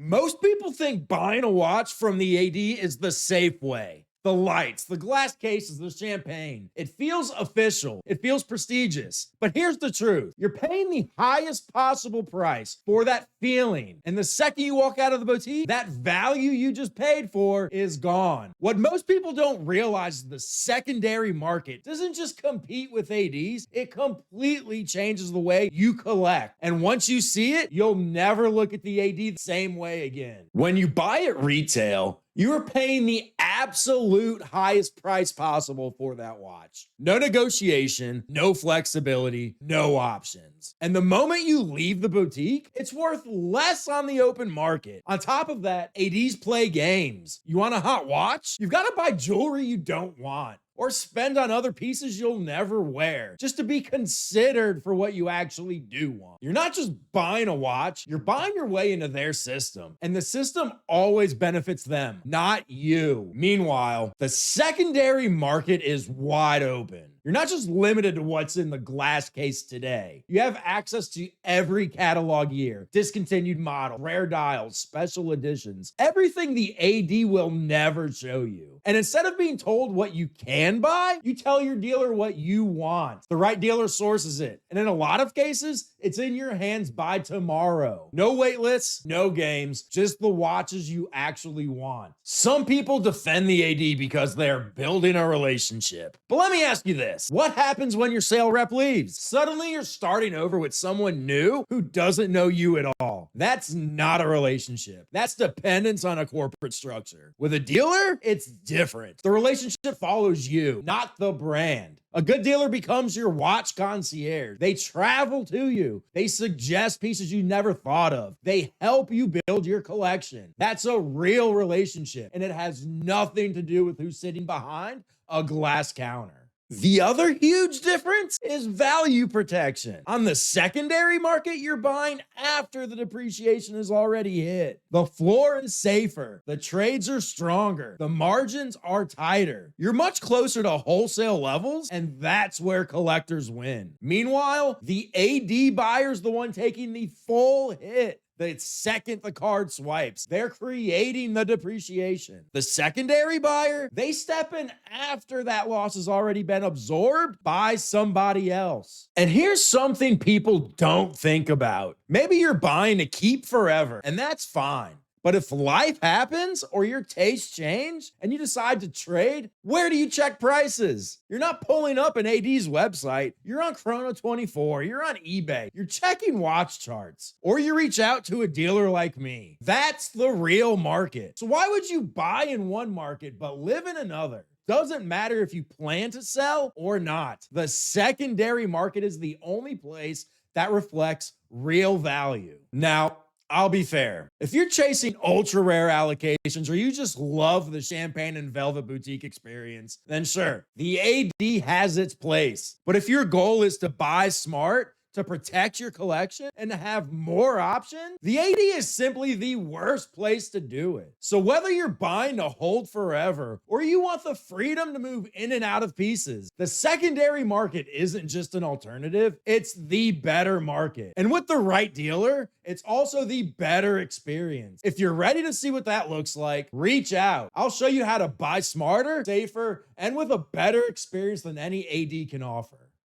Most people think buying a watch from the AD is the safe way. The lights, the glass cases, the champagne. It feels official. It feels prestigious. But here's the truth. You're paying the highest possible price for that feeling. And the second you walk out of the boutique, that value you just paid for is gone. What most people don't realize is the secondary market doesn't just compete with ADs. It completely changes the way you collect. And once you see it, you'll never look at the AD the same way again. When you buy at retail, you're paying the absolute highest price possible for that watch. No negotiation, no flexibility, no options. And the moment you leave the boutique, it's worth less on the open market. On top of that, ADs play games. You want a hot watch? You've got to buy jewelry you don't want, or spend on other pieces you'll never wear just to be considered for what you actually do want. You're not just buying a watch, you're buying your way into their system. And the system always benefits them, not you. Meanwhile, the secondary market is wide open. You're not just limited to what's in the glass case today. You have access to every catalog year, discontinued model, rare dials, special editions, everything the AD will never show you. And instead of being told what you can buy, you tell your dealer what you want. The right dealer sources it. And in a lot of cases, it's in your hands by tomorrow. No wait lists, no games, just the watches you actually want. Some people defend the AD because they're building a relationship. But let me ask you this. What happens when your sale rep leaves? Suddenly you're starting over with someone new who doesn't know you at all. That's not a relationship. That's dependence on a corporate structure. With a dealer, it's different. The relationship follows you, not the brand. A good dealer becomes your watch concierge. They travel to you. They suggest pieces you never thought of. They help you build your collection. That's a real relationship, and it has nothing to do with who's sitting behind a glass counter. The other huge difference is value protection. On the secondary market, you're buying after the depreciation is already hit. The floor is safer. The trades are stronger. The margins are tighter. You're much closer to wholesale levels, and that's where collectors win. Meanwhile, the AD buyer's the one taking the full hit. The second the card swipes, they're creating the depreciation. The secondary buyer, they step in after that loss has already been absorbed by somebody else. And here's something people don't think about. Maybe you're buying to keep forever, and that's fine. But if life happens or your tastes change and you decide to trade, where do you check prices? You're not pulling up an AD's website. You're on Chrono24. You're on eBay. You're checking watch charts. Or you reach out to a dealer like me. That's the real market. So why would you buy in one market but live in another? Doesn't matter if you plan to sell or not. The secondary market is the only place that reflects real value. Now, I'll be fair. If you're chasing ultra rare allocations or you just love the champagne and velvet boutique experience, then sure, the AD has its place. But if your goal is to buy smart, to protect your collection, and to have more options, the AD is simply the worst place to do it. So whether you're buying to hold forever or you want the freedom to move in and out of pieces, the secondary market isn't just an alternative, it's the better market. And with the right dealer, it's also the better experience. If you're ready to see what that looks like, reach out. I'll show you how to buy smarter, safer, and with a better experience than any AD can offer.